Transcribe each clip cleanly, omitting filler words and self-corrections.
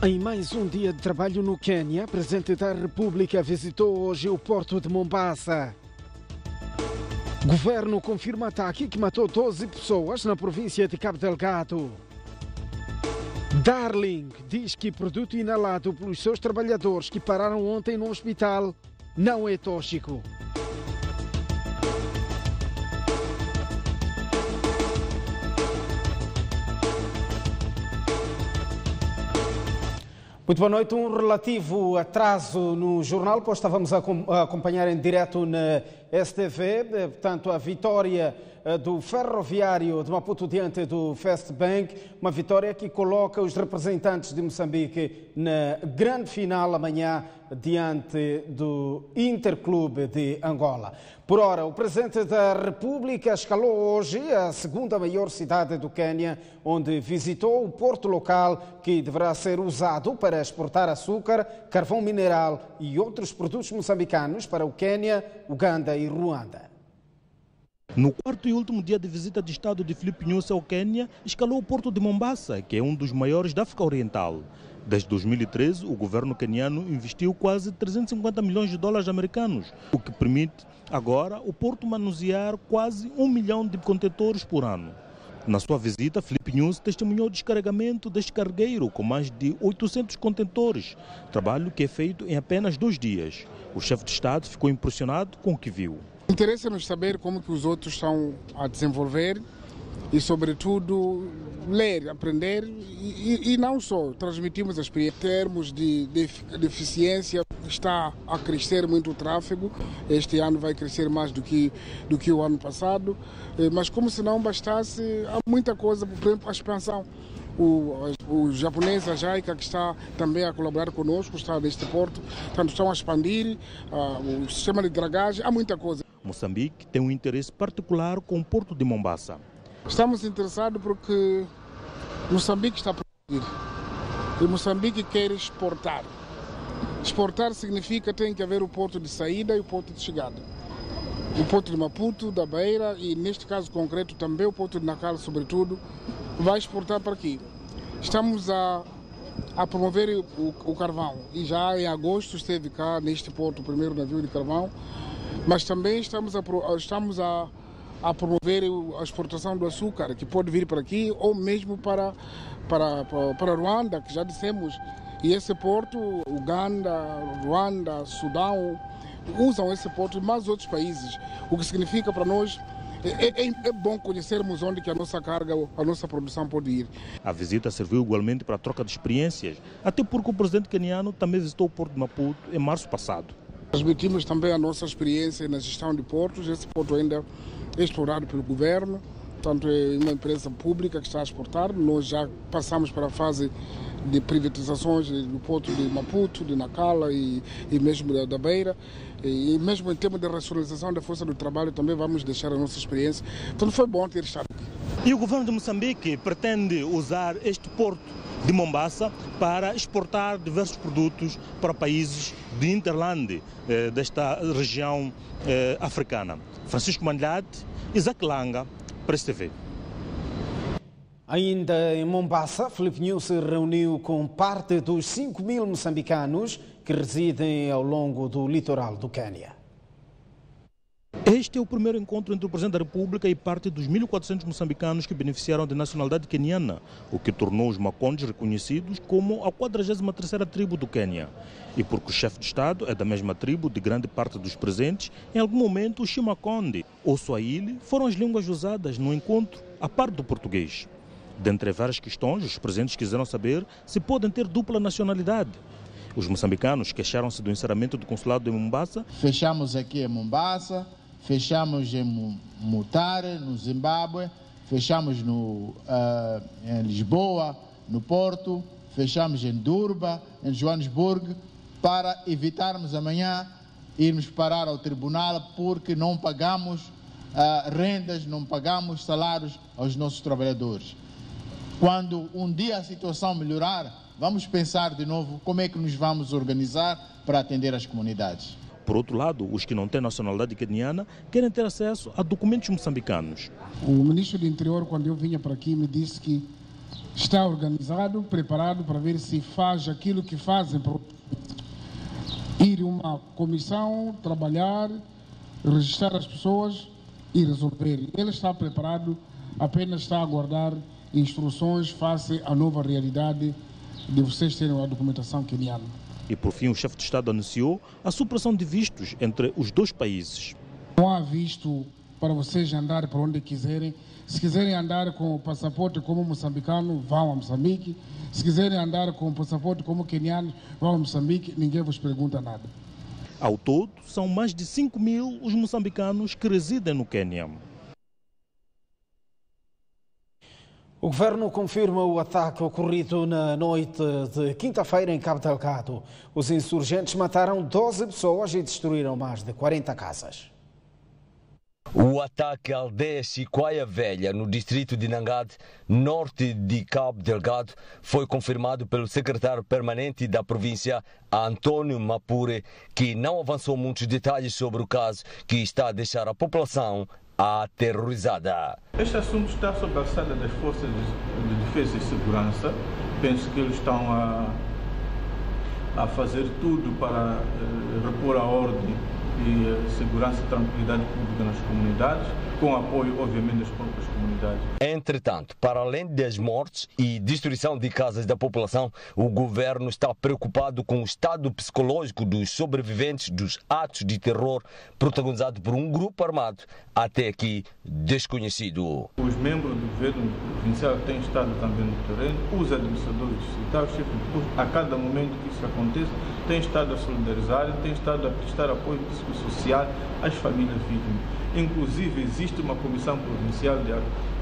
Em mais um dia de trabalho no Quênia, o Presidente da República visitou hoje o porto de Mombasa. O governo confirma ataque que matou 12 pessoas na província de Cabo Delgado. Darling diz que produto inalado pelos seus trabalhadores que pararam ontem no hospital não é tóxico. Muito boa noite. Um relativo atraso no jornal, pois estávamos a acompanhar em direto na STV, portanto, a vitória do Ferroviário de Maputo diante do Festbank, uma vitória que coloca os representantes de Moçambique na grande final amanhã diante do Interclube de Angola. Por ora, o Presidente da República escalou hoje a segunda maior cidade do Quênia, onde visitou o porto local que deverá ser usado para exportar açúcar, carvão mineral e outros produtos moçambicanos para o Quênia, Uganda e Ruanda. No quarto e último dia de visita de Estado de Filipe Nyusi ao Quênia, escalou o porto de Mombasa, que é um dos maiores da África Oriental. Desde 2013, o governo queniano investiu quase 350 milhões de dólares americanos, o que permite agora o porto manusear quase 1 milhão de contentores por ano. Na sua visita, Filipe Nyusi testemunhou o descarregamento deste cargueiro com mais de 800 contentores, trabalho que é feito em apenas 2 dias. O chefe de Estado ficou impressionado com o que viu. Interessa-nos saber como que os outros estão a desenvolver e, sobretudo, ler, aprender e não só transmitimos a experiência. Em termos de eficiência, está a crescer muito o tráfego. Este ano vai crescer mais do que o ano passado, mas como se não bastasse, há muita coisa, por exemplo, a expansão. O japonês, a JICA, que está também a colaborar conosco, está neste porto, portanto, estão a expandir o sistema de dragagem, há muita coisa. Moçambique tem um interesse particular com o porto de Mombasa. Estamos interessados porque Moçambique está a produzir e Moçambique quer exportar. Exportar significa que tem que haver o porto de saída e o porto de chegada. O porto de Maputo, da Beira e, neste caso concreto, também o porto de Nacala, sobretudo, vai exportar para aqui. Estamos a promover o carvão e já em agosto esteve cá neste porto o primeiro navio de carvão, mas também estamos a promover a exportação do açúcar, que pode vir para aqui ou mesmo para Ruanda, que já dissemos. E esse porto, Uganda, Ruanda, Sudão, usam esse porto, mas outros países. O que significa para nós é bom conhecermos onde que a nossa carga, a nossa produção pode ir. A visita serviu igualmente para a troca de experiências, até porque o presidente queniano também visitou o porto de Maputo em março passado. Transmitimos também a nossa experiência na gestão de portos. Esse porto ainda é explorado pelo governo, portanto é uma empresa pública que está a exportar. Nós já passamos para a fase de privatizações do porto de Maputo, de Nacala e mesmo da Beira. E mesmo em termos de racionalização da força do trabalho também vamos deixar a nossa experiência. Então foi bom ter estado aqui. E o governo de Moçambique pretende usar este porto de Mombasa para exportar diversos produtos para países de Interland, desta região africana. Francisco Mandlade, Isaac Langa, Press TV. Ainda em Mombasa, Filipe Nyusi se reuniu com parte dos 5.000 moçambicanos que residem ao longo do litoral do Quênia. Este é o primeiro encontro entre o Presidente da República e parte dos 1.400 moçambicanos que beneficiaram de nacionalidade queniana, o que tornou os Macondes reconhecidos como a 43ª tribo do Quênia. E porque o chefe de Estado é da mesma tribo de grande parte dos presentes, em algum momento o Chimaconde ou Swahili foram as línguas usadas no encontro, a par do português. Dentre várias questões, os presentes quiseram saber se podem ter dupla nacionalidade. Os moçambicanos queixaram-se do encerramento do consulado de Mombasa. Fechamos aqui em Mombasa, fechamos em Mutare, no Zimbábue, fechamos em Lisboa, no Porto, fechamos em Durban, em Joanesburgo, para evitarmos amanhã irmos parar ao tribunal porque não pagamos rendas, não pagamos salários aos nossos trabalhadores. Quando um dia a situação melhorar, vamos pensar de novo como é que nos vamos organizar para atender as comunidades. Por outro lado, os que não têm nacionalidade queniana querem ter acesso a documentos moçambicanos. O ministro do Interior, quando eu vinha para aqui, me disse que está organizado, preparado para ver se faz aquilo que fazem. Ir uma comissão, trabalhar, registrar as pessoas e resolver. Ele está preparado, apenas está a aguardar instruções face à nova realidade de vocês terem a documentação queniana. E por fim o chefe de Estado anunciou a supressão de vistos entre os dois países. Não há visto para vocês andar por onde quiserem. Se quiserem andar com o passaporte como moçambicano, vão a Moçambique. Se quiserem andar com o passaporte como queniano, vão a Moçambique. Ninguém vos pergunta nada. Ao todo, são mais de 5.000 os moçambicanos que residem no Quênia. O governo confirma o ataque ocorrido na noite de quinta-feira em Cabo Delgado. Os insurgentes mataram 12 pessoas e destruíram mais de 40 casas. O ataque à aldeia Chicoia Velha, no distrito de Nangade, norte de Cabo Delgado, foi confirmado pelo secretário permanente da província, Antônio Mapure, que não avançou muitos detalhes sobre o caso, que está a deixar a população aterrorizada. Este assunto está sob a alçada das forças de defesa e segurança. Penso que eles estão a fazer tudo para repor a ordem e a segurança e tranquilidade pública nas comunidades, com apoio, obviamente, das próprias comunidades. Entretanto, para além das mortes e destruição de casas da população, o governo está preocupado com o estado psicológico dos sobreviventes dos atos de terror protagonizados por um grupo armado, até aqui desconhecido. Os membros do governo provincial têm estado também no terreno, os administradores distritais, os chefes de posto, a cada momento que isso acontece, têm estado a solidarizar, têm estado a prestar apoio psicossocial às famílias vítimas. Inclusive, existe uma comissão provincial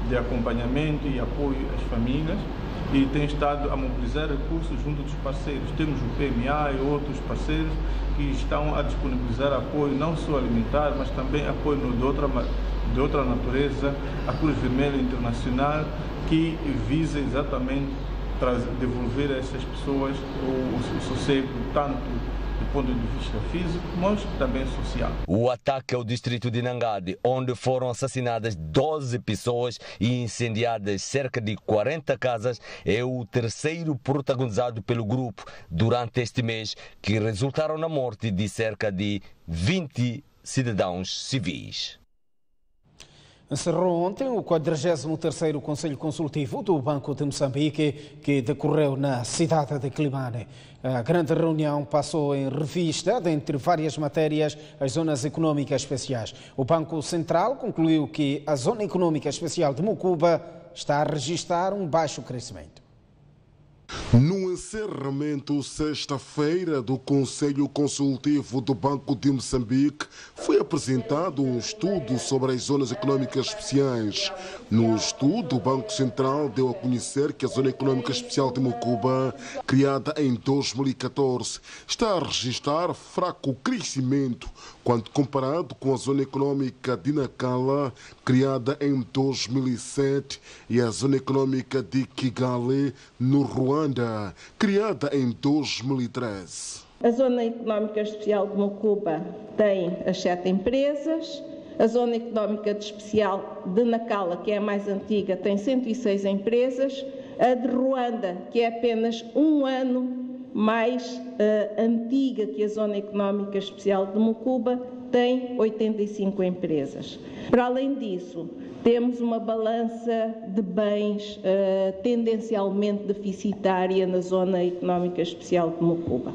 de acompanhamento e apoio às famílias e tem estado a mobilizar recursos junto dos parceiros. Temos o PMA e outros parceiros que estão a disponibilizar apoio não só alimentar, mas também apoio de outra natureza, a Cruz Vermelha Internacional, que visa exatamente devolver a essas pessoas o sossego, tanto do ponto de vista físico, mas também social. O ataque ao distrito de Nangade, onde foram assassinadas 12 pessoas e incendiadas cerca de 40 casas, é o terceiro protagonizado pelo grupo durante este mês, que resultaram na morte de cerca de 20 cidadãos civis. Encerrou ontem o 43º Conselho Consultivo do Banco de Moçambique, que decorreu na cidade de Climane. A grande reunião passou em revista, dentre várias matérias, as zonas econômicas especiais. O Banco Central concluiu que a Zona Econômica Especial de Mucuba está a registrar um baixo crescimento. No encerramento, sexta-feira, do Conselho Consultivo do Banco de Moçambique, foi apresentado um estudo sobre as zonas econômicas especiais. No estudo, o Banco Central deu a conhecer que a Zona Econômica Especial de Mucuba, criada em 2014, está a registrar fraco crescimento quando comparado com a Zona Econômica de Nacala, criada em 2007, e a Zona Econômica de Kigali, no Ruanda, criada em 2013. A Zona Econômica Especial de Mucuba tem as 7 empresas. A Zona Econômica Especial de Nacala, que é a mais antiga, tem 106 empresas. A de Ruanda, que é apenas um ano mais antiga que a Zona Econômica Especial de Mucuba, tem 85 empresas. Para além disso, temos uma balança de bens tendencialmente deficitária na Zona Econômica Especial de Mucuba.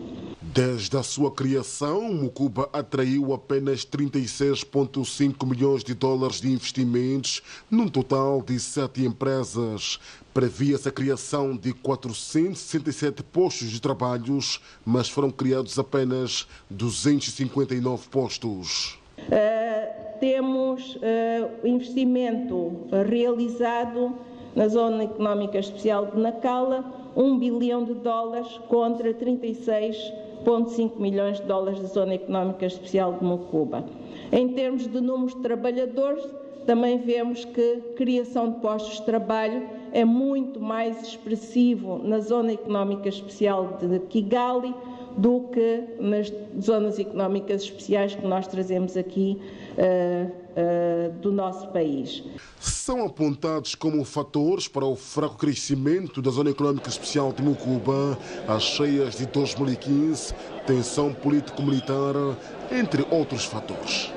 Desde a sua criação, Mucuba atraiu apenas 36,5 milhões de dólares de investimentos, num total de 7 empresas. Previa-se a criação de 467 postos de trabalho, mas foram criados apenas 259 postos. Temos investimento realizado na Zona Econômica Especial de Nacala, 1 bilhão de dólares contra 36,5 milhões de dólares da Zona Econômica Especial de Mucuba. Em termos de números de trabalhadores, também vemos que a criação de postos de trabalho é muito mais expressivo na Zona Econômica Especial de Kigali, do que nas zonas económicas especiais que nós trazemos aqui do nosso país. São apontados como fatores para o fraco crescimento da Zona Económica Especial de Mucuba as cheias de 2015, tensão político-militar, entre outros fatores.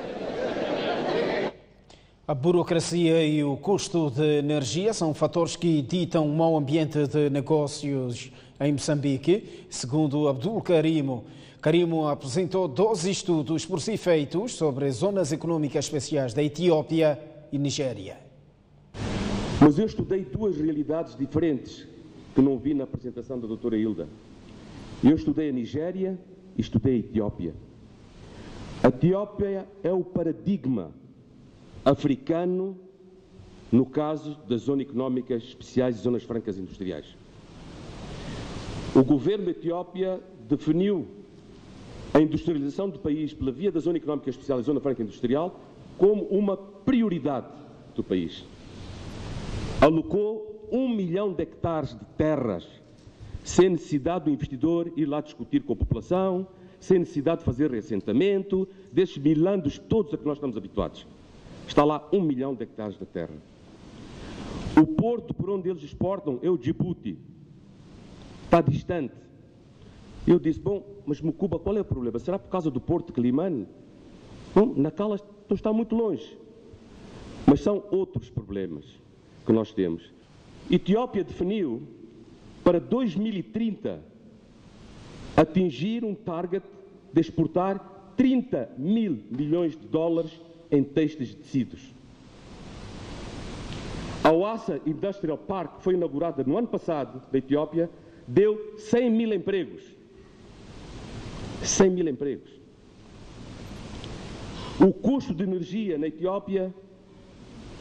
A burocracia e o custo de energia são fatores que ditam um mau ambiente de negócios em Moçambique, segundo Abdul Karimo. Karimo apresentou 12 estudos por si feitos sobre zonas económicas especiais da Etiópia e Nigéria. Mas eu estudei duas realidades diferentes que não vi na apresentação da doutora Hilda. Eu estudei a Nigéria e estudei a Etiópia. A Etiópia é o paradigma africano no caso das zonas económicas especiais e zonas francas industriais. O governo da Etiópia definiu a industrialização do país pela via da zona económica especial e zona franca industrial como uma prioridade do país. Alocou 1 milhão de hectares de terras sem necessidade do investidor ir lá discutir com a população, sem necessidade de fazer reassentamento, desses milândios todos a que nós estamos habituados. Está lá 1 milhão de hectares de terra. O porto por onde eles exportam é o Djibouti. Está distante. Eu disse, bom, mas Mucuba, qual é o problema? Será por causa do porto de Quelimane? Bom, Nacala está muito longe. Mas são outros problemas que nós temos. Etiópia definiu para 2030 atingir um target de exportar 30 mil milhões de dólares em têxteis de tecidos. A Oassa Industrial Park, que foi inaugurada no ano passado, da Etiópia, deu 100 mil empregos. 100 mil empregos. O custo de energia na Etiópia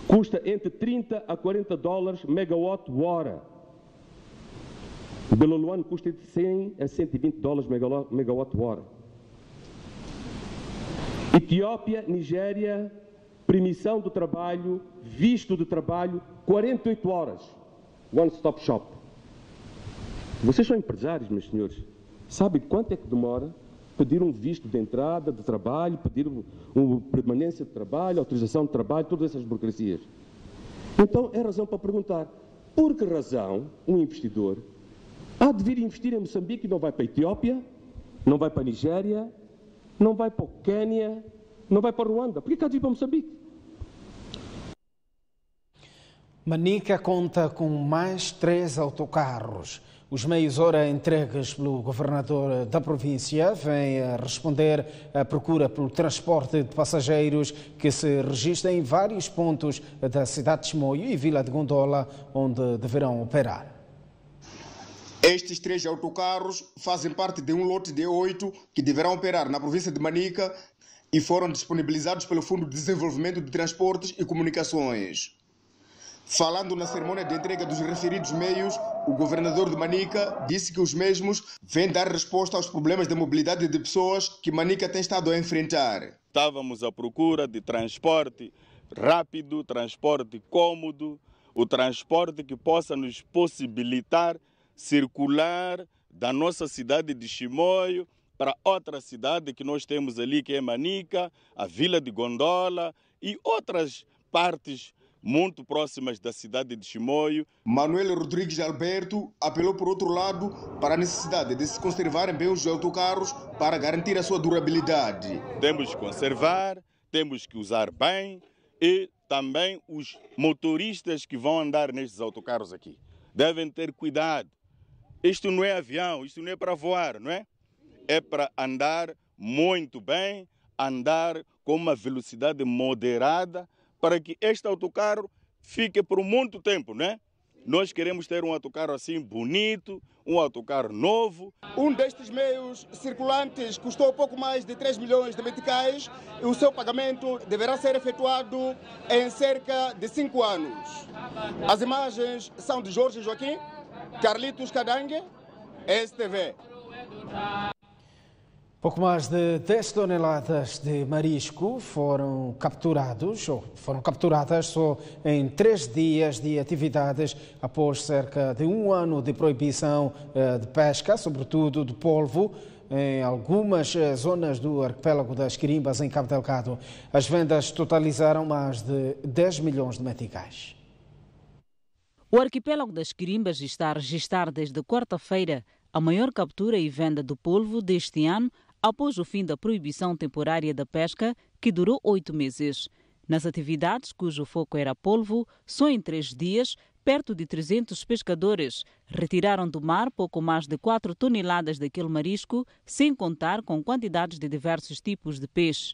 custa entre 30 a 40 dólares megawatt-hora. O Beloluano custa entre 100 a 120 dólares megawatt-hora. Etiópia, Nigéria, permissão do trabalho, visto de trabalho, 48 horas. One stop shop. Vocês são empresários, meus senhores. Sabem quanto é que demora pedir um visto de entrada de trabalho, pedir uma permanência de trabalho, autorização de trabalho, todas essas burocracias? Então, é razão para perguntar, por que razão um investidor há de vir investir em Moçambique e não vai para a Etiópia, não vai para a Nigéria, não vai para o Quênia, não vai para o Ruanda? Por que há de ir para Moçambique? Manica conta com mais 3 autocarros. Os meios-hora entregues pelo governador da província vêm a responder à procura pelo transporte de passageiros que se registra em vários pontos da cidade de Chimoio e Vila de Gondola, onde deverão operar. Estes 3 autocarros fazem parte de um lote de 8 que deverão operar na província de Manica e foram disponibilizados pelo Fundo de Desenvolvimento de Transportes e Comunicações. Falando na cerimônia de entrega dos referidos meios, o governador de Manica disse que os mesmos vêm dar resposta aos problemas de mobilidade de pessoas que Manica tem estado a enfrentar. Estávamos à procura de transporte rápido, transporte cômodo, o transporte que possa nos possibilitar circular da nossa cidade de Chimoio para outra cidade que nós temos ali, que é Manica, a Vila de Gondola e outras partes muito próximas da cidade de Chimoio. Manuel Rodrigues Alberto apelou, por outro lado, para a necessidade de se conservarem bem os autocarros para garantir a sua durabilidade. Temos que conservar, temos que usar bem e também os motoristas que vão andar nestes autocarros aqui devem ter cuidado. Isto não é avião, isto não é para voar, não é? É para andar muito bem, andar com uma velocidade moderada, para que este autocarro fique por muito tempo, né? Nós queremos ter um autocarro assim bonito, um autocarro novo. Um destes meios circulantes custou pouco mais de 3 milhões de meticais e o seu pagamento deverá ser efetuado em cerca de 5 anos. As imagens são de Jorge Joaquim, Carlitos Cadangue, STV. Pouco mais de 10 toneladas de marisco foram capturadas só em 3 dias de atividades após cerca de 1 ano de proibição de pesca, sobretudo de polvo, em algumas zonas do arquipélago das Quirimbas, em Cabo Delgado. As vendas totalizaram mais de 10 milhões de meticais. O arquipélago das Quirimbas está a registrar desde quarta-feira a maior captura e venda do polvo deste ano, após o fim da proibição temporária da pesca, que durou 8 meses. Nas atividades cujo foco era polvo, só em 3 dias, perto de 300 pescadores retiraram do mar pouco mais de 4 toneladas daquele marisco, sem contar com quantidades de diversos tipos de peixe.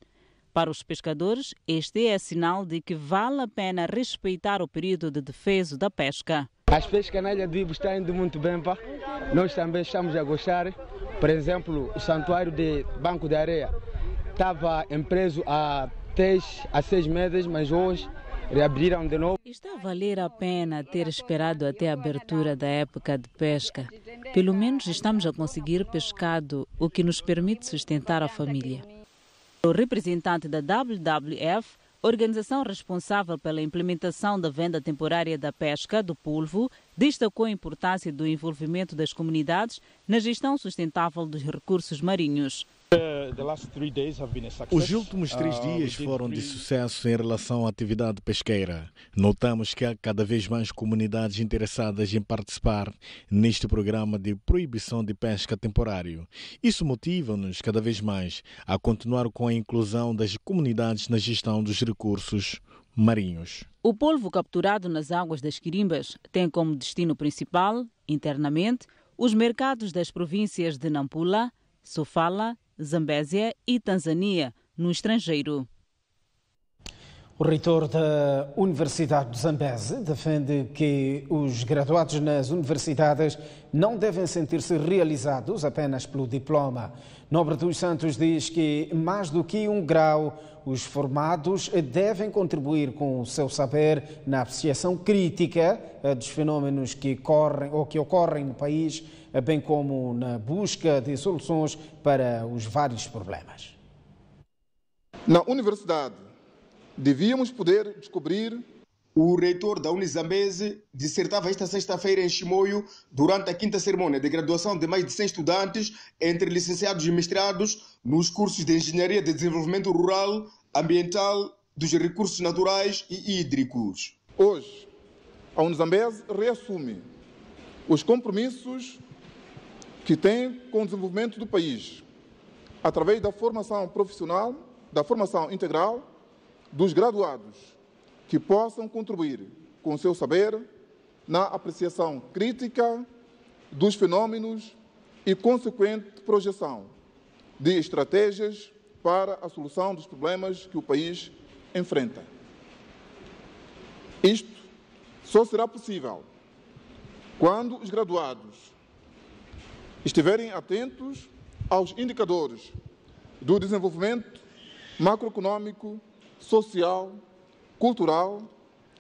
Para os pescadores, este é sinal de que vale a pena respeitar o período de defeso da pesca. As pescas na ilha do Ibo estão indo muito bem, pá. Nós também estamos a gostar. Por exemplo, o santuário de Banco de Areia estava preso há 3 a 6 meses, mas hoje reabriram de novo. Está a valer a pena ter esperado até a abertura da época de pesca. Pelo menos estamos a conseguir pescado, o que nos permite sustentar a família. O representante da WWF, organização responsável pela implementação da venda temporária da pesca do polvo, destacou a importância do envolvimento das comunidades na gestão sustentável dos recursos marinhos. Os últimos 3 dias foram de sucesso em relação à atividade pesqueira. Notamos que há cada vez mais comunidades interessadas em participar neste programa de proibição de pesca temporário. Isso motiva-nos cada vez mais a continuar com a inclusão das comunidades na gestão dos recursos marinhos. O polvo capturado nas águas das Quirimbas tem como destino principal, internamente, os mercados das províncias de Nampula, Sofala, Zambésia e Tanzânia, no estrangeiro. O reitor da Universidade de Zambésia defende que os graduados nas universidades não devem sentir-se realizados apenas pelo diploma. Nobre dos Santos diz que, mais do que um grau, os formados devem contribuir com o seu saber na apreciação crítica dos fenómenos que ocorrem no país, bem como na busca de soluções para os vários problemas. Na universidade, devíamos poder descobrir. O reitor da Unizambeze dissertava esta sexta-feira em Chimoio durante a 5ª cerimônia de graduação de mais de 100 estudantes, entre licenciados e mestrados, nos cursos de Engenharia de Desenvolvimento Rural, Ambiental, dos Recursos Naturais e Hídricos. Hoje, a Unizambeze reassume os compromissos que tem com o desenvolvimento do país, através da formação profissional, da formação integral dos graduados, que possam contribuir com o seu saber na apreciação crítica dos fenómenos e consequente projeção de estratégias para a solução dos problemas que o país enfrenta. Isto só será possível quando os graduados estiverem atentos aos indicadores do desenvolvimento macroeconômico, social, cultural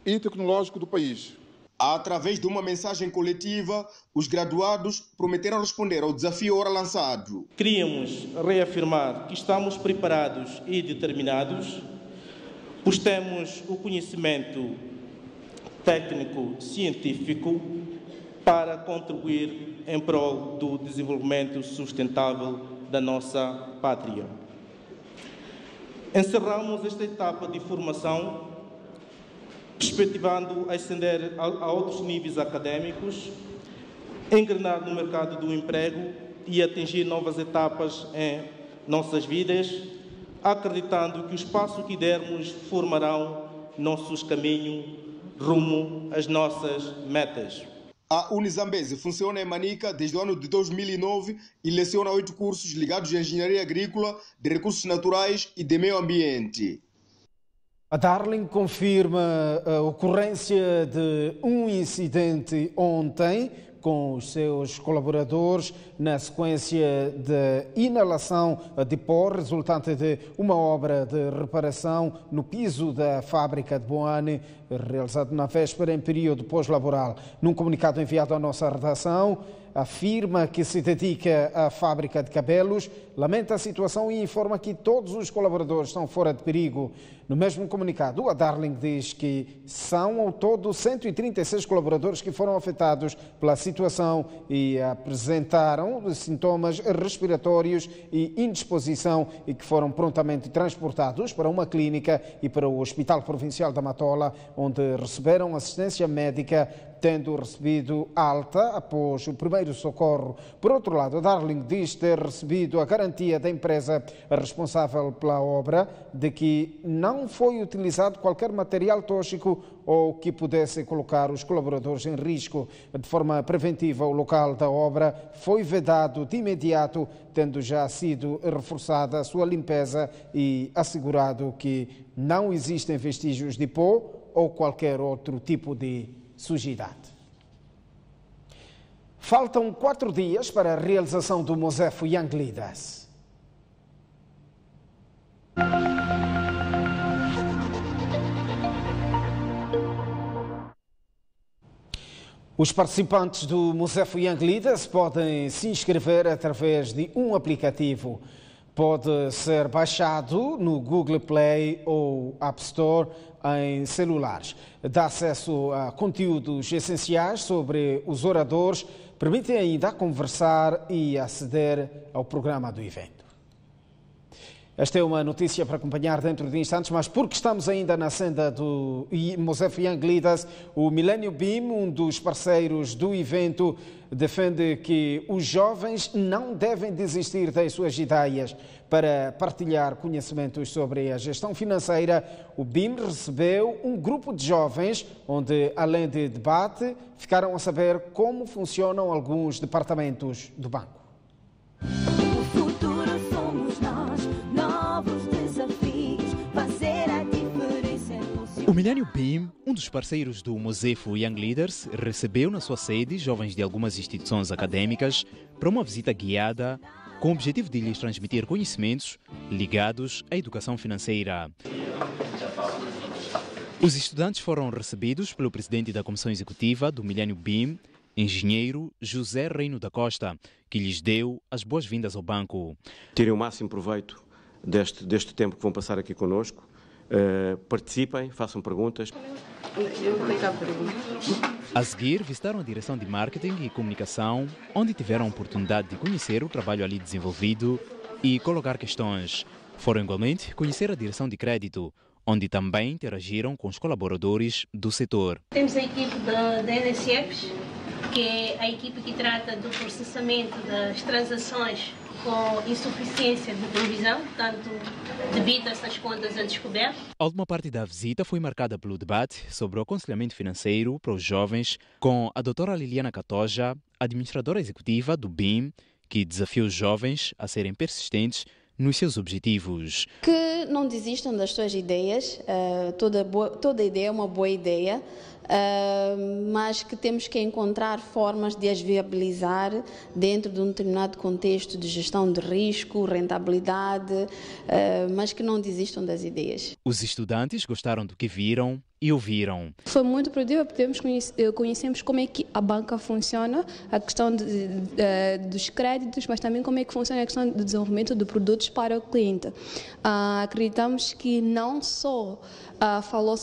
e tecnológico do país. Através de uma mensagem coletiva, os graduados prometeram responder ao desafio ora lançado. Queríamos reafirmar que estamos preparados e determinados, pois temos o conhecimento técnico-científico para contribuir em prol do desenvolvimento sustentável da nossa pátria. Encerramos esta etapa de formação, perspectivando ascender a outros níveis acadêmicos, engrenar no mercado do emprego e atingir novas etapas em nossas vidas, acreditando que os passos que dermos formarão nossos caminhos rumo às nossas metas. A Unizambeze funciona em Manica desde o ano de 2009 e leciona 8 cursos ligados à engenharia agrícola, de recursos naturais e de meio ambiente. A Darling confirma a ocorrência de um incidente ontem com os seus colaboradores na sequência de inalação de pó resultante de uma obra de reparação no piso da fábrica de Boane, realizado na véspera em período pós-laboral. Num comunicado enviado à nossa redação, a firma que se dedica à fábrica de cabelos, lamenta a situação e informa que todos os colaboradores estão fora de perigo. No mesmo comunicado, a Darling diz que são ao todo 136 colaboradores que foram afetados pela situação e apresentaram sintomas respiratórios e indisposição e que foram prontamente transportados para uma clínica e para o Hospital Provincial da Matola, onde receberam assistência médica, tendo recebido alta após o primeiro socorro. Por outro lado, a Darling diz ter recebido a garantia da empresa responsável pela obra de que não foi utilizado qualquer material tóxico ou que pudesse colocar os colaboradores em risco. De forma preventiva, o local da obra foi vedado de imediato, tendo já sido reforçada a sua limpeza e assegurado que não existem vestígios de pó ou qualquer outro tipo de sujidade. Faltam 4 dias para a realização do Mosefo Young Leaders. Os participantes do Mosefo Young Leaders podem se inscrever através de um aplicativo. Pode ser baixado no Google Play ou App Store em celulares. Dá acesso a conteúdos essenciais sobre os oradores, permite ainda conversar e aceder ao programa do evento. Esta é uma notícia para acompanhar dentro de instantes, mas porque estamos ainda na senda do Mosefo Young Leaders, o Millennium Beam, um dos parceiros do evento, defende que os jovens não devem desistir das suas ideias. Para partilhar conhecimentos sobre a gestão financeira, o BIM recebeu um grupo de jovens, onde, além de debate, ficaram a saber como funcionam alguns departamentos do banco. O futuro somos nós, novos desafios, fazer a diferença é possível. O Millennium Beam, um dos parceiros do Mosefo Young Leaders, recebeu na sua sede jovens de algumas instituições acadêmicas para uma visita guiada com o objetivo de lhes transmitir conhecimentos ligados à educação financeira. Os estudantes foram recebidos pelo presidente da Comissão Executiva do Millennium Beam, engenheiro José Reino da Costa, que lhes deu as boas-vindas ao banco. Tirem o máximo proveito deste tempo que vão passar aqui connosco. Participem, façam perguntas. A seguir, visitaram a direção de marketing e comunicação, onde tiveram a oportunidade de conhecer o trabalho ali desenvolvido e colocar questões. Foram igualmente conhecer a direção de crédito, onde também interagiram com os colaboradores do setor. Temos a equipe da NSFs, que é a equipe que trata do processamento das transações com insuficiência de provisão, portanto, debita essas contas a descoberto. A última parte da visita foi marcada pelo debate sobre o aconselhamento financeiro para os jovens, com a doutora Liliana Catoja, administradora executiva do BIM, que desafia os jovens a serem persistentes nos seus objetivos. Que não desistam das suas ideias, toda ideia é uma boa ideia, mas que temos que encontrar formas de as viabilizar dentro de um determinado contexto de gestão de risco, rentabilidade, mas que não desistam das ideias. Os estudantes gostaram do que viram e ouviram. Foi muito produtivo, conhecemos como é que a banca funciona, a questão dos créditos, mas também como é que funciona a questão do desenvolvimento de produtos para o cliente. Acreditamos que não só falou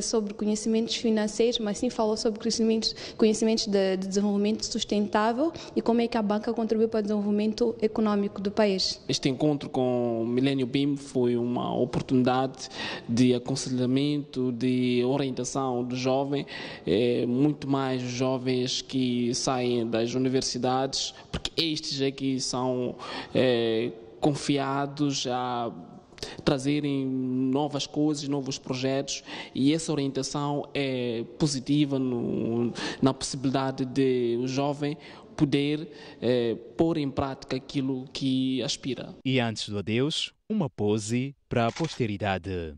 sobre conhecimentos financeiros, mas sim falou sobre conhecimentos de desenvolvimento sustentável e como é que a banca contribui para o desenvolvimento econômico do país. Este encontro com o Millennium Beam foi uma oportunidade de aconselhamento, de orientação do jovem, muito mais jovens que saem das universidades, porque estes é que são confiados a trazerem novas coisas, novos projetos, e essa orientação é positiva na possibilidade de o jovem poder pôr em prática aquilo que aspira. E antes do adeus, uma pose para a posteridade.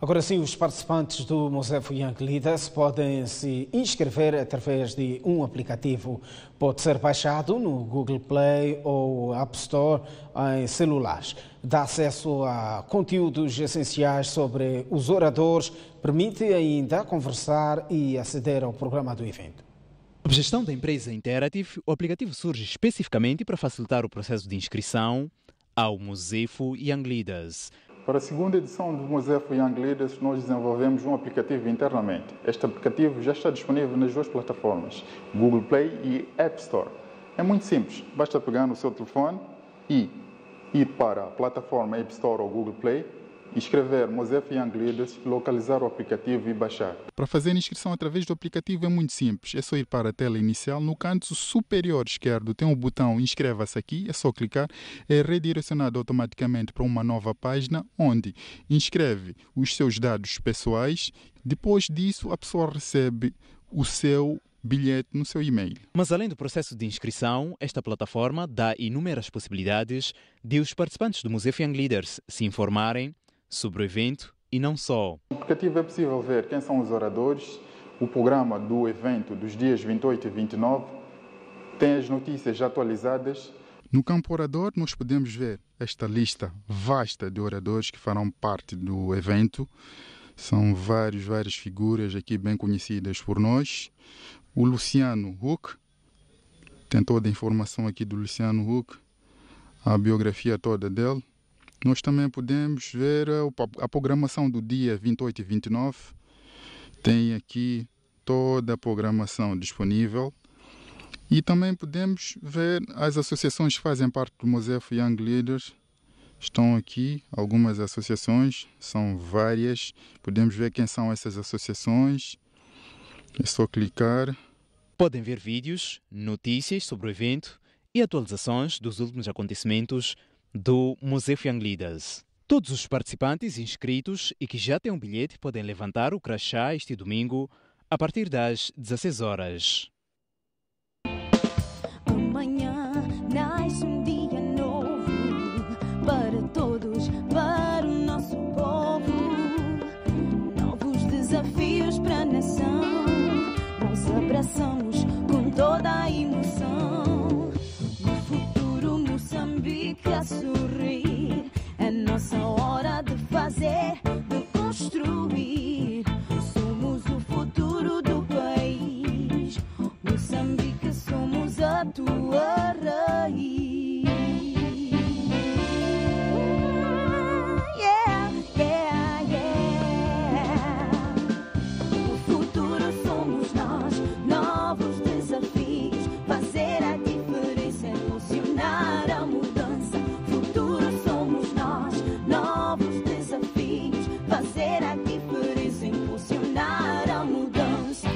Agora sim, os participantes do Mosefo Young Leaders podem se inscrever através de um aplicativo. Pode ser baixado no Google Play ou App Store em celulares. Dá acesso a conteúdos essenciais sobre os oradores, permite ainda conversar e aceder ao programa do evento. Sob gestão da empresa Interactive, o aplicativo surge especificamente para facilitar o processo de inscrição ao Mosefo Young Leaders. Para a segunda edição do Mosefo Young Leaders, nós desenvolvemos um aplicativo internamente. Este aplicativo já está disponível nas duas plataformas, Google Play e App Store. É muito simples, basta pegar no seu telefone e ir para a plataforma App Store ou Google Play, escrever Mosefo Young Leaders, localizar o aplicativo e baixar. Para fazer a inscrição através do aplicativo é muito simples. É só ir para a tela inicial. No canto superior esquerdo tem um botão Inscreva-se aqui. É só clicar. É redirecionado automaticamente para uma nova página onde inscreve os seus dados pessoais. Depois disso, a pessoa recebe o seu bilhete no seu e-mail. Mas além do processo de inscrição, esta plataforma dá inúmeras possibilidades de os participantes do Mosefo Young Leaders se informarem sobre o evento e não só. No aplicativo é possível ver quem são os oradores, o programa do evento dos dias 28 e 29, tem as notícias atualizadas. No campo orador nós podemos ver esta lista vasta de oradores que farão parte do evento. São várias figuras aqui bem conhecidas por nós. O Luciano Huck, tem toda a informação aqui do Luciano Huck, a biografia toda dele. Nós também podemos ver a programação do dia 28 e 29. Tem aqui toda a programação disponível. E também podemos ver as associações que fazem parte do Mosefo Young Leaders. Estão aqui algumas associações, são várias. Podemos ver quem são essas associações. É só clicar. Podem ver vídeos, notícias sobre o evento e atualizações dos últimos acontecimentos do Mosefo Young Leaders. Todos os participantes inscritos e que já têm um bilhete podem levantar o crachá este domingo a partir das 16 horas. Amanhã nasce um dia novo para todos, para o nosso povo. Novos desafios para a nação. Nós abraçamos com toda a emoção. No futuro Moçambique a sorrir. É nossa hora de fazer, de construir. Somos o futuro do país. Moçambique, somos a tua raiz. Yeah, yeah, yeah. O futuro somos nós. Novos desafios. Fazer a diferença, impulsionar a mudança. Futuro somos nós. Novos desafios. Fazer a diferença, impulsionar a mudança.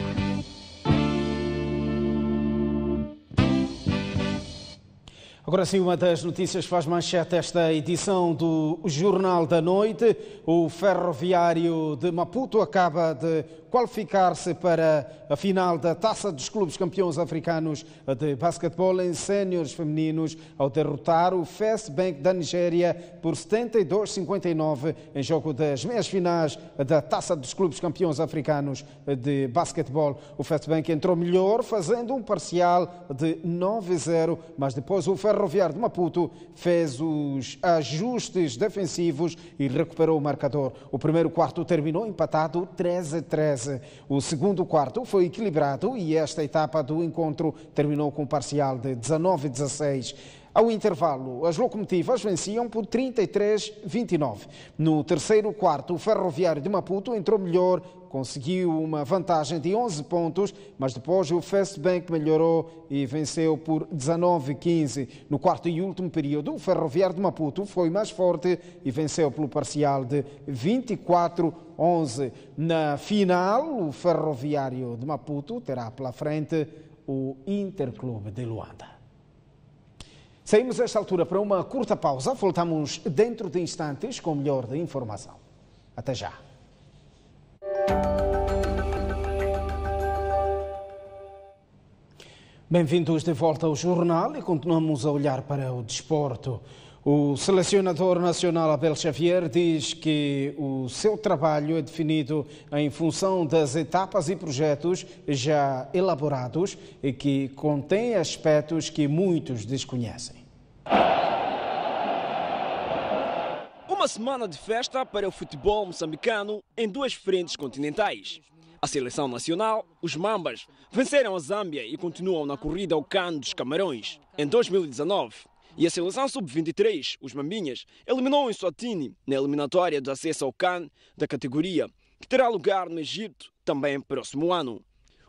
Agora sim, uma das notícias faz manchete esta edição do Jornal da Noite. O Ferroviário de Maputo acaba de qualificar-se para a final da Taça dos Clubes Campeões Africanos de Basquetebol em séniores femininos ao derrotar o First Bank da Nigéria por 72-59 em jogo das meias finais da Taça dos Clubes Campeões Africanos de Basquetebol. O First Bank entrou melhor, fazendo um parcial de 9-0, mas depois o Ferroviário de Maputo fez os ajustes defensivos e recuperou o marcador. O primeiro quarto terminou empatado 13-13. O segundo quarto foi equilibrado e esta etapa do encontro terminou com um parcial de 19-16. Ao intervalo, as locomotivas venciam por 33-29. No terceiro quarto, o Ferroviário de Maputo entrou melhor, conseguiu uma vantagem de 11 pontos, mas depois o First Bank melhorou e venceu por 19-15. No quarto e último período, o Ferroviário de Maputo foi mais forte e venceu pelo parcial de 24-11. Na final, o Ferroviário de Maputo terá pela frente o Interclube de Luanda. Saímos a esta altura para uma curta pausa. Voltamos dentro de instantes com o melhor da informação. Até já. Bem-vindos de volta ao jornal e continuamos a olhar para o desporto. O selecionador nacional Abel Xavier diz que o seu trabalho é definido em função das etapas e projetos já elaborados e que contém aspectos que muitos desconhecem. Uma semana de festa para o futebol moçambicano em duas frentes continentais. A seleção nacional, os Mambas, venceram a Zâmbia e continuam na corrida ao CAN dos Camarões em 2019. E a seleção sub-23, os Mambinhas, eliminou o Eswatini na eliminatória de acesso ao CAN da categoria, que terá lugar no Egito também próximo ano.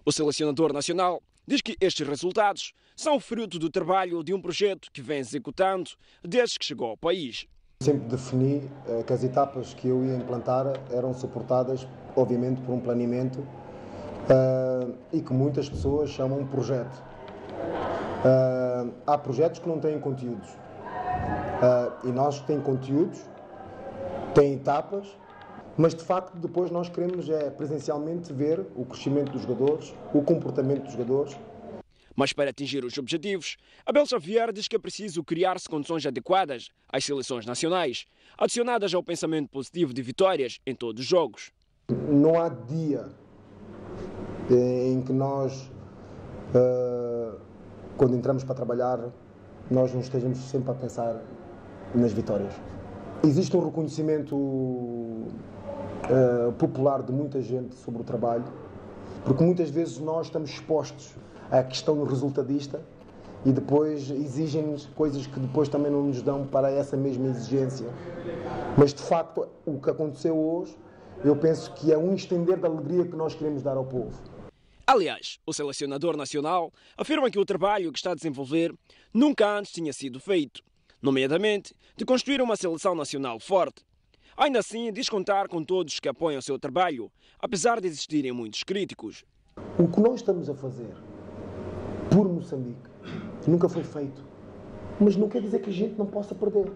O selecionador nacional diz que estes resultados são fruto do trabalho de um projeto que vem executando desde que chegou ao país. Sempre defini que as etapas que eu ia implantar eram suportadas, obviamente, por um planeamento e que muitas pessoas chamam um projeto. Há projetos que não têm conteúdos e nós temos conteúdos, tem etapas, mas de facto depois nós queremos presencialmente ver o crescimento dos jogadores, o comportamento dos jogadores. Mas para atingir os objetivos, Abel Xavier diz que é preciso criar-se condições adequadas às seleções nacionais, adicionadas ao pensamento positivo de vitórias em todos os jogos. Não há dia em que nós, quando entramos para trabalhar, nós não estejamos sempre a pensar nas vitórias. Existe um reconhecimento popular de muita gente sobre o trabalho, porque muitas vezes nós estamos expostos à questão resultadista e depois exigem-nos coisas que depois também não nos dão para essa mesma exigência. Mas de facto o que aconteceu hoje, eu penso que é um estender da alegria que nós queremos dar ao povo. Aliás, o selecionador nacional afirma que o trabalho que está a desenvolver nunca antes tinha sido feito, nomeadamente de construir uma seleção nacional forte. Ainda assim, diz contar com todos que apoiam o seu trabalho, apesar de existirem muitos críticos. O que nós estamos a fazer por Moçambique nunca foi feito, mas não quer dizer que a gente não possa perder.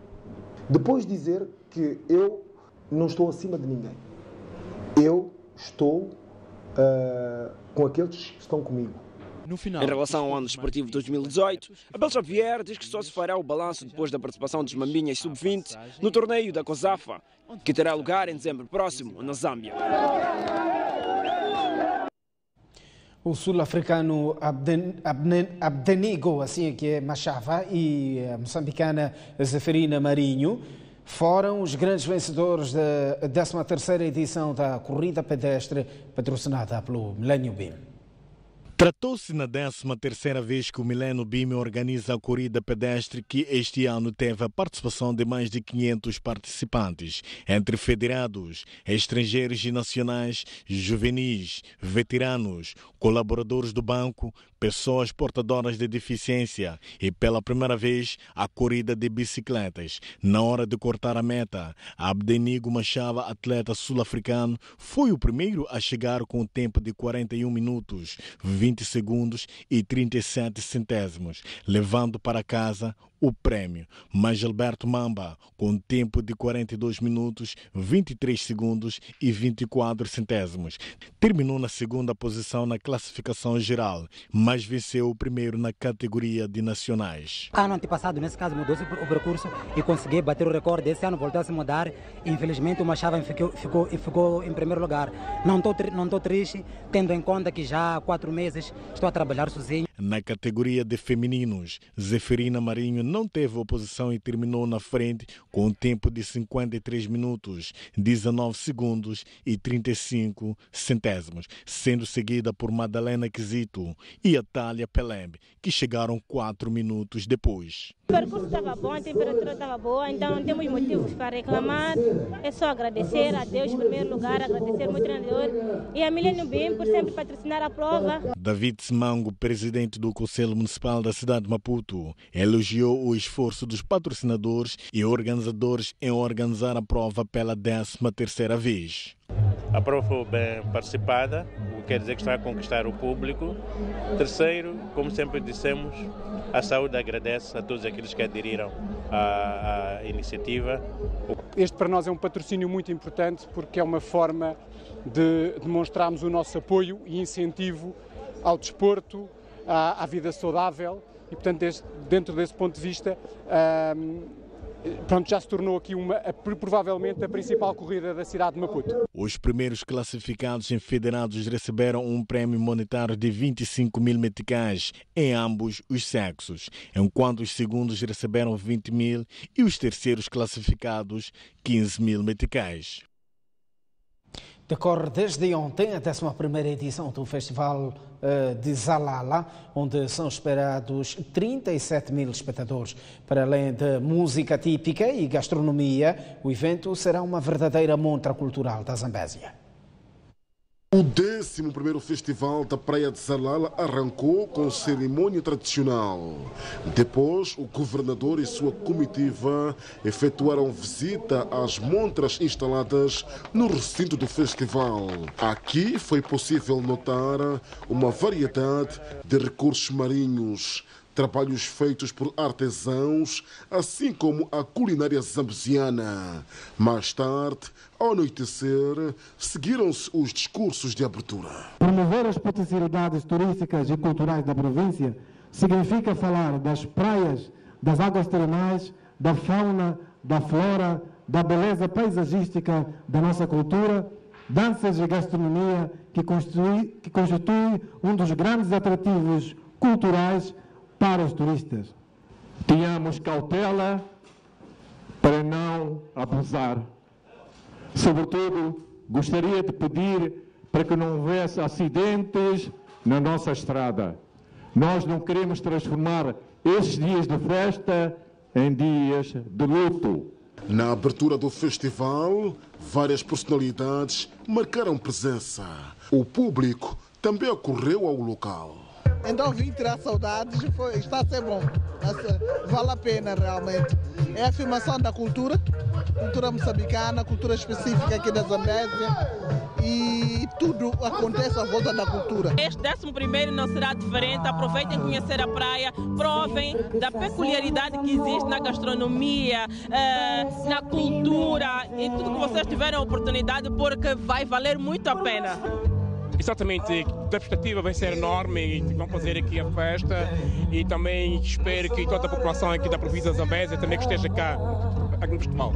Depois dizer que eu não estou acima de ninguém. Eu estou com aqueles que estão comigo. Em relação ao ano desportivo de 2018, Abel Xavier diz que só se fará o balanço depois da participação dos Mambinhas sub-20 no torneio da COSAFA, que terá lugar em dezembro próximo, na Zâmbia. O sul-africano Abdenigo, assim que é Machava, e a moçambicana Zeferina Marinho foram os grandes vencedores da 13ª edição da corrida pedestre patrocinada pelo Millennium Beam. Tratou-se na 13ª vez que o Millennium Beam organiza a corrida pedestre, que este ano teve a participação de mais de 500 participantes, entre federados, estrangeiros e nacionais, juvenis, veteranos, colaboradores do banco, pessoas portadoras de deficiência e, pela primeira vez, a corrida de bicicletas. Na hora de cortar a meta, Abdenigo Machava, atleta sul-africano, foi o primeiro a chegar com o tempo de 41 minutos, 20 segundos e 37 centésimos, levando para casa o prémio. Mas Gilberto Mamba, com tempo de 42 minutos, 23 segundos e 24 centésimos, terminou na segunda posição na classificação geral, mas venceu o primeiro na categoria de nacionais. Ano antepassado, nesse caso, mudou-se o percurso e consegui bater o recorde. Esse ano voltou a se mudar. Infelizmente, o Machava ficou em primeiro lugar. Não estou triste, tendo em conta que já há 4 meses estou a trabalhar sozinho. Na categoria de femininos, Zeferina Marinho não teve oposição e terminou na frente com um tempo de 53 minutos, 19 segundos e 35 centésimos, sendo seguida por Madalena Quisito e Atália Pelembe, que chegaram 4 minutos depois. O percurso estava bom, a temperatura estava boa, então não temos motivos para reclamar. É só agradecer a Deus em primeiro lugar, agradecer muito ao treinador e a Millennium Beam por sempre patrocinar a prova. David Simango, presidente do Conselho Municipal da cidade de Maputo, elogiou o esforço dos patrocinadores e organizadores em organizar a prova pela 13ª vez. A prova foi bem participada, o que quer dizer que está a conquistar o público. Terceiro, como sempre dissemos, a saúde agradece a todos aqueles que aderiram à iniciativa. Este para nós é um patrocínio muito importante porque é uma forma de demonstrarmos o nosso apoio e incentivo ao desporto, à vida saudável e, portanto, dentro desse ponto de vista, já se tornou aqui provavelmente a principal corrida da cidade de Maputo. Os primeiros classificados em federados receberam um prémio monetário de 25 mil meticais em ambos os sexos, enquanto os segundos receberam 20 mil e os terceiros classificados 15 mil meticais. Decorre desde ontem a 11ª edição do Festival de Zalala, onde são esperados 37 mil espectadores. Para além de música típica e gastronomia, o evento será uma verdadeira montra cultural da Zambésia. O 11º Festival da Praia de Zalala arrancou com cerimônia tradicional. Depois, o governador e sua comitiva efetuaram visita às montras instaladas no recinto do festival. Aqui foi possível notar uma variedade de recursos marinhos, trabalhos feitos por artesãos, assim como a culinária zambesiana. Mais tarde, ao anoitecer, seguiram-se os discursos de abertura. Promover as potencialidades turísticas e culturais da província significa falar das praias, das águas termais, da fauna, da flora, da beleza paisagística da nossa cultura, danças e gastronomia que constitui um dos grandes atrativos culturais para os turistas. Tenhamos cautela para não abusar. Sobretudo, gostaria de pedir para que não houvesse acidentes na nossa estrada. Nós não queremos transformar esses dias de festa em dias de luto. Na abertura do festival, várias personalidades marcaram presença. O público também acorreu ao local. Então vim tirar saudades, está a ser bom, vale a pena realmente. É a afirmação da cultura moçambicana, cultura específica aqui da Zambésia, e tudo acontece à volta da cultura. Este 11º não será diferente, aproveitem conhecer a praia, provem da peculiaridade que existe na gastronomia, na cultura, em tudo que vocês tiverem a oportunidade, porque vai valer muito a pena. Exatamente, a perspectiva vai ser enorme e vamos fazer aqui a festa e também espero que toda a população aqui da província de Zambésia também que esteja cá no festival.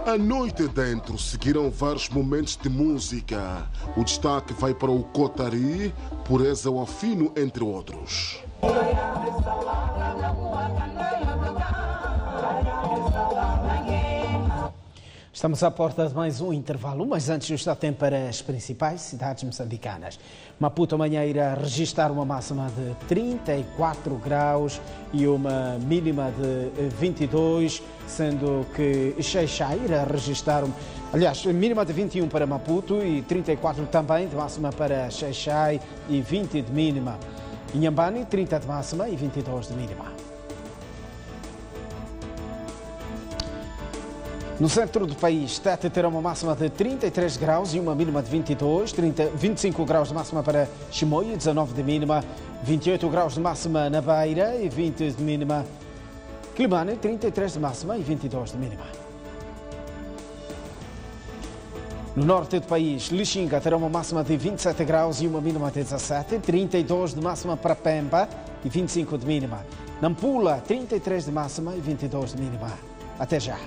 A noite dentro seguiram vários momentos de música. O destaque vai para o Cotari, Pureza ao Afino, entre outros. Estamos à porta de mais um intervalo, mas antes está tempo para as principais cidades moçambicanas. Maputo amanhã irá registrar uma máxima de 34 graus e uma mínima de 22, sendo que Xai-Xai irá registrar, mínima de 21 para Maputo e 34 também de máxima para Xai-Xai e 20 de mínima. Inhambane, 30 de máxima e 22 de mínima. No centro do país, Tete terá uma máxima de 33 graus e uma mínima de 22, 25 graus de máxima para Chimoio, 19 de mínima, 28 graus de máxima na Beira e 20 de mínima. Climane, 33 de máxima e 22 de mínima. No norte do país, Lixinga terá uma máxima de 27 graus e uma mínima de 17, 32 de máxima para Pemba e 25 de mínima. Nampula, 33 de máxima e 22 de mínima. Até já.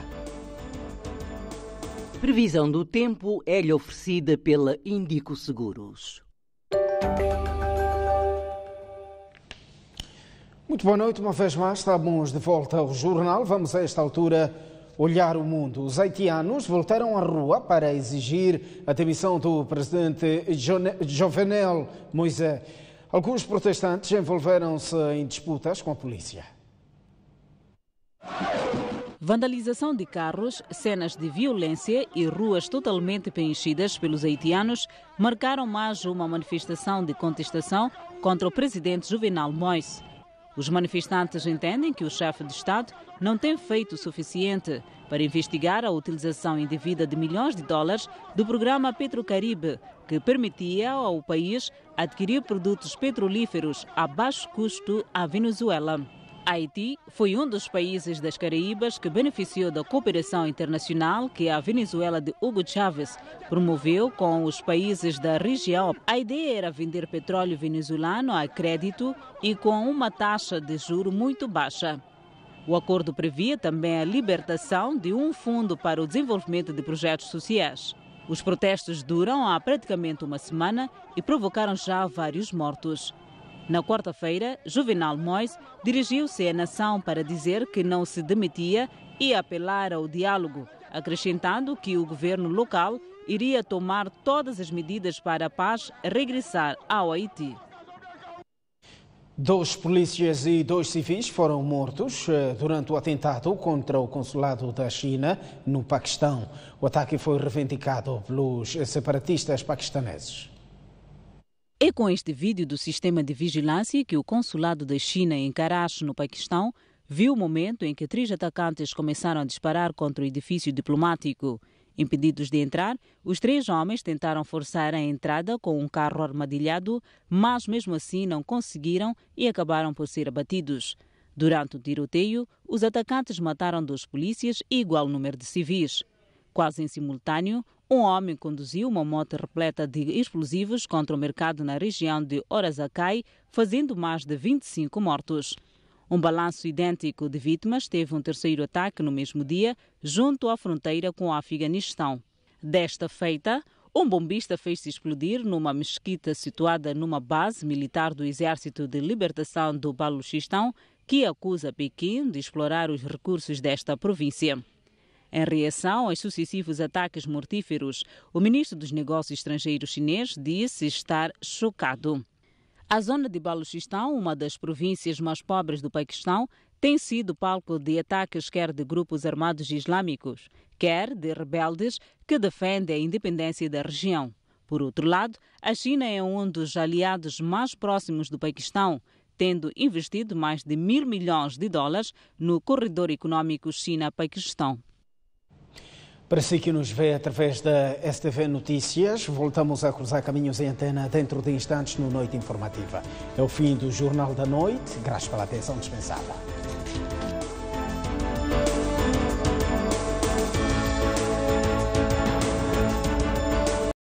Previsão do tempo é-lhe oferecida pela Indico Seguros. Muito boa noite, uma vez mais, estamos de volta ao jornal. Vamos a esta altura olhar o mundo. Os haitianos voltaram à rua para exigir a demissão do presidente Jovenel Moïse. Alguns protestantes envolveram-se em disputas com a polícia. Vandalização de carros, cenas de violência e ruas totalmente preenchidas pelos haitianos marcaram mais uma manifestação de contestação contra o presidente Jovenel Moïse. Os manifestantes entendem que o chefe de Estado não tem feito o suficiente para investigar a utilização indevida de milhões de dólares do programa Petrocaribe, que permitia ao país adquirir produtos petrolíferos a baixo custo à Venezuela. Haiti foi um dos países das Caraíbas que beneficiou da cooperação internacional que a Venezuela de Hugo Chávez promoveu com os países da região. A ideia era vender petróleo venezuelano a crédito e com uma taxa de juro muito baixa. O acordo previa também a libertação de um fundo para o desenvolvimento de projetos sociais. Os protestos duram há praticamente uma semana e provocaram já vários mortos. Na quarta-feira, Jovenel Moïse dirigiu-se à nação para dizer que não se demitia e apelar ao diálogo, acrescentando que o governo local iria tomar todas as medidas para a paz regressar ao Haiti. 2 polícias e 2 civis foram mortos durante o atentado contra o consulado da China no Paquistão. O ataque foi reivindicado pelos separatistas paquistaneses. É com este vídeo do sistema de vigilância que o consulado da China em Karachi, no Paquistão, viu o momento em que 3 atacantes começaram a disparar contra o edifício diplomático. Impedidos de entrar, os 3 homens tentaram forçar a entrada com um carro armadilhado, mas mesmo assim não conseguiram e acabaram por ser abatidos. Durante o tiroteio, os atacantes mataram 2 polícias e igual número de civis. Quase em simultâneo, um homem conduziu uma moto repleta de explosivos contra o mercado na região de Horazakai, fazendo mais de 25 mortos. Um balanço idêntico de vítimas teve um terceiro ataque no mesmo dia, junto à fronteira com o Afeganistão. Desta feita, um bombista fez-se explodir numa mesquita situada numa base militar do Exército de Libertação do Baluchistão, que acusa Pequim de explorar os recursos desta província. Em reação aos sucessivos ataques mortíferos, o ministro dos Negócios Estrangeiros chinês disse estar chocado. A zona de Baluchistão, uma das províncias mais pobres do Paquistão, tem sido palco de ataques quer de grupos armados islâmicos, quer de rebeldes que defendem a independência da região. Por outro lado, a China é um dos aliados mais próximos do Paquistão, tendo investido mais de $1.000 milhões no corredor econômico China-Paquistão. Para si que nos vê através da STV Notícias, voltamos a cruzar caminhos em antena dentro de instantes no Noite Informativa. É o fim do Jornal da Noite. Graças pela atenção dispensada.